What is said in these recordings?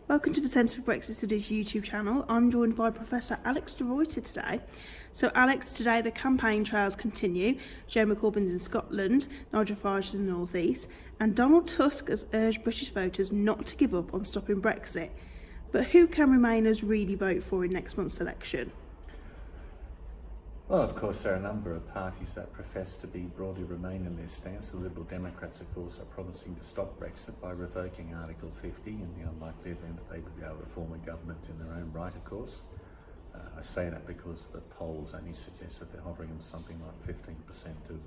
Welcome to the Centre for Brexit Studies YouTube channel. I'm joined by Professor Alex de Ruyter today. So Alex, today the campaign trails continue. Jeremy Corbyn's in Scotland, Nigel Farage is in the North East, and Donald Tusk has urged British voters not to give up on stopping Brexit. But who can Remainers really vote for in next month's election? Well, of course, there are a number of parties that profess to be broadly Remain in their stance. The Liberal Democrats, of course, are promising to stop Brexit by revoking Article 50 in the unlikely event that they would be able to form a government in their own right, of course. I say that because the polls only suggest that they're hovering on something like 15% of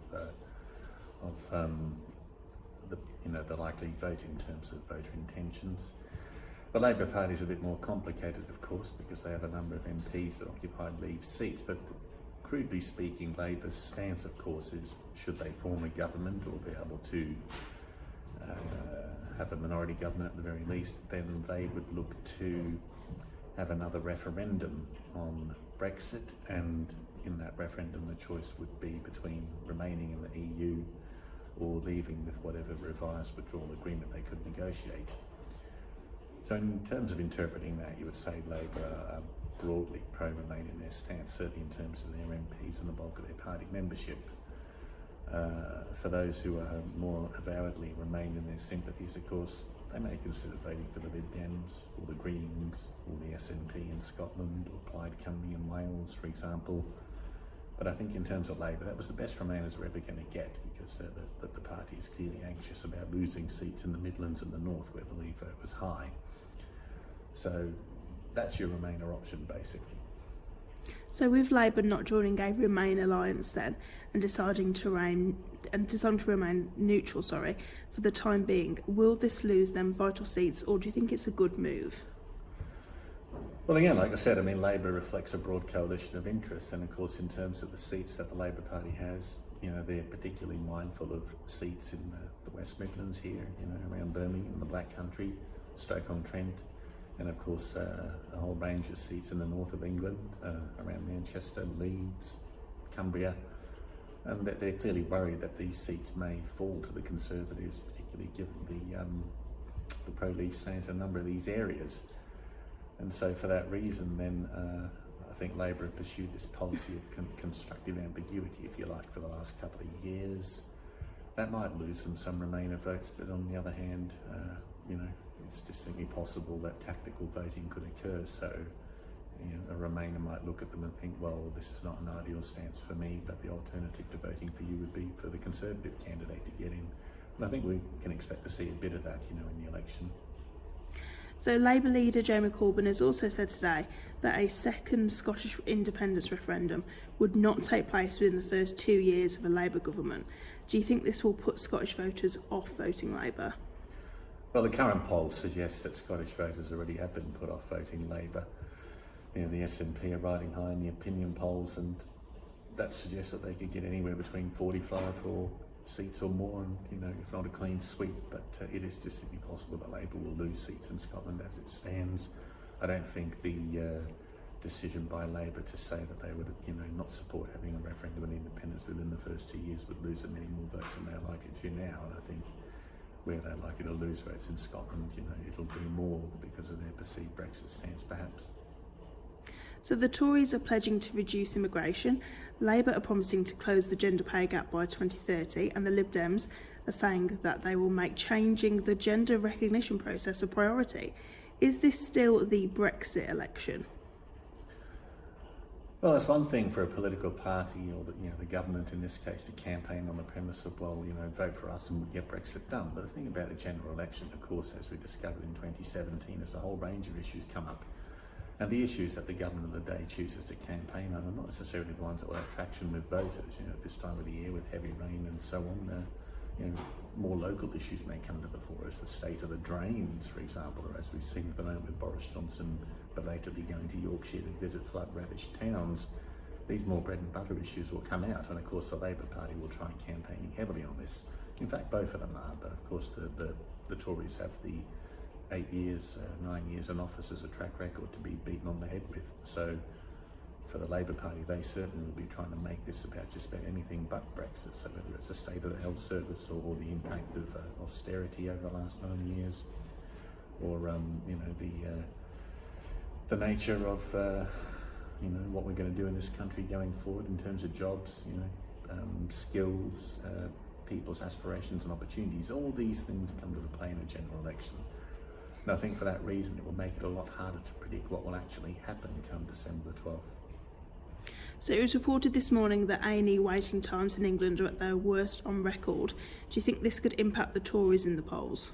the likely vote in terms of voter intentions. The Labour Party is a bit more complicated, of course, because they have a number of MPs that occupy Leave seats, but crudely speaking, Labour's stance, of course, is should they form a government or be able to have a minority government at the very least, then they would look to have another referendum on Brexit, and in that referendum the choice would be between remaining in the EU or leaving with whatever revised withdrawal agreement they could negotiate. So in terms of interpreting that, you would say Labour are broadly pro-Remain in their stance, certainly in terms of their MPs and the bulk of their party membership. For those who are more avowedly Remain in their sympathies, of course, they may consider voting for the Lib Dems or the Greens or the SNP in Scotland or Plaid Cymru in Wales, for example. But I think in terms of Labour, that was the best Remainers were ever going to get, because the party is clearly anxious about losing seats in the Midlands and the North, where the Leave vote was high. So that's your Remainer option, basically. So with Labour not joining a Remain alliance then, and deciding to remain neutral, for the time being, will this lose them vital seats, or do you think it's a good move? Well, again, like I said, I mean, Labour reflects a broad coalition of interests, and of course, in terms of the seats that the Labour Party has, they're particularly mindful of seats in the West Midlands here, around Birmingham, the Black Country, Stoke-on-Trent, and of course a whole range of seats in the north of England, around Manchester, Leeds, Cumbria, and that they're clearly worried that these seats may fall to the Conservatives, particularly given the pro-Leave stance in a number of these areas. And so for that reason then I think Labour have pursued this policy of constructive ambiguity, if you like, for the last couple of years. That might lose them some Remainer votes, but on the other hand, it's distinctly possible that tactical voting could occur. So, a Remainer might look at them and think, well, this is not an ideal stance for me, but the alternative to voting for you would be for the Conservative candidate to get in. And I think we can expect to see a bit of that, in the election. So Labour leader Jeremy Corbyn has also said today that a second Scottish independence referendum would not take place within the first 2 years of a Labour government. Do you think this will put Scottish voters off voting Labour? Well, the current polls suggest that Scottish voters already have been put off voting Labour. The SNP are riding high in the opinion polls, and that suggests that they could get anywhere between 45 seats or more, and if not a clean sweep. But it is distinctly possible that Labour will lose seats in Scotland as it stands. I don't think the decision by Labour to say that they would, not support having a referendum on independence within the first 2 years would lose them many more votes than they're likely to now. And I think where they're likely to lose votes in Scotland, it'll be more because of their perceived Brexit stance, perhaps. So the Tories are pledging to reduce immigration, Labour are promising to close the gender pay gap by 2030, and the Lib Dems are saying that they will make changing the gender recognition process a priority. Is this still the Brexit election? Well, it's one thing for a political party or the government in this case to campaign on the premise of, vote for us and we'll get Brexit done. But the thing about a general election, of course, as we discovered in 2017, is a whole range of issues come up. And the issues that the government of the day chooses to campaign on are not necessarily the ones that will have traction with voters. At this time of the year with heavy rain and so on, more local issues may come to the fore, as the state of the drains, for example, or as we've seen at the moment with Boris Johnson belatedly going to Yorkshire to visit flood-ravaged towns. These more bread and butter issues will come out, and of course the Labour Party will try campaigning heavily on this. In fact, both of them are, but of course the Tories have the 9 years in office as a track record to be beaten on the head with. So for the Labour Party, they certainly will be trying to make this about just about anything but Brexit. So whether it's the state of the health service or the impact of austerity over the last 9 years, or the nature of what we're going to do in this country going forward in terms of jobs, skills, people's aspirations and opportunities. All these things come to play in a general election. And I think for that reason it will make it a lot harder to predict what will actually happen come December the 12th. So it was reported this morning that A&E waiting times in England are at their worst on record. Do you think this could impact the Tories in the polls?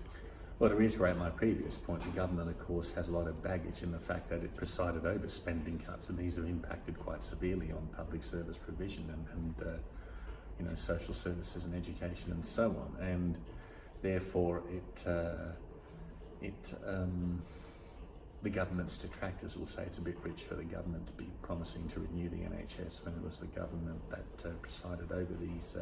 Well, to reiterate my previous point, the government, of course, has a lot of baggage in the fact that it presided over spending cuts, and these have impacted quite severely on public service provision and social services and education and so on. And therefore, the government's detractors will say it's a bit rich for the government to be promising to renew the NHS when it was the government that presided over these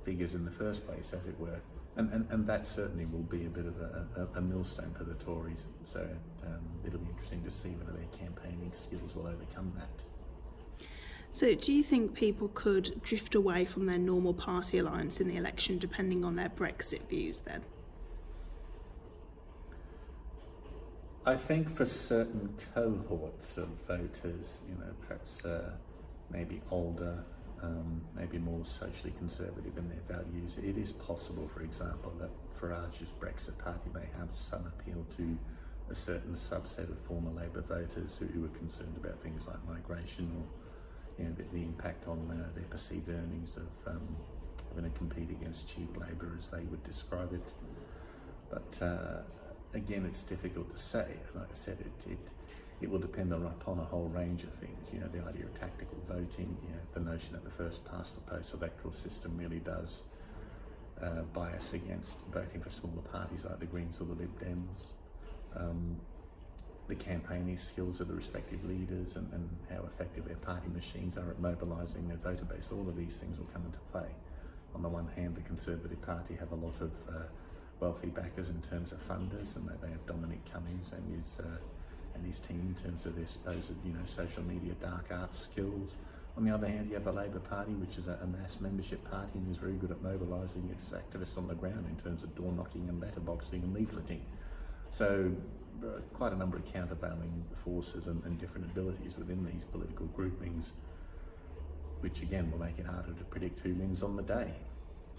figures in the first place, as it were. And that certainly will be a bit of a millstone for the Tories. So it'll be interesting to see whether their campaigning skills will overcome that. So do you think people could drift away from their normal party alliance in the election depending on their Brexit views then? I think for certain cohorts of voters, perhaps maybe older, maybe more socially conservative in their values, it is possible, for example, that Farage's Brexit party may have some appeal to a certain subset of former Labour voters who are concerned about things like migration or the impact on their perceived earnings of having to compete against cheap labour, as they would describe it. But again, it's difficult to say. Like I said, it will depend upon a whole range of things. The idea of tactical voting, the notion that the first past the post electoral system really does bias against voting for smaller parties like the Greens or the Lib Dems. The campaigning skills of the respective leaders and how effective their party machines are at mobilising their voter base. All of these things will come into play. On the one hand, the Conservative Party have a lot of wealthy backers in terms of funders, and they have Dominic Cummings and his team in terms of their supposed social media dark arts skills. On the other hand, you have the Labour Party, which is a mass membership party and is very good at mobilising its activists on the ground in terms of door knocking and letterboxing and leafleting. So quite a number of countervailing forces and different abilities within these political groupings, which again will make it harder to predict who wins on the day.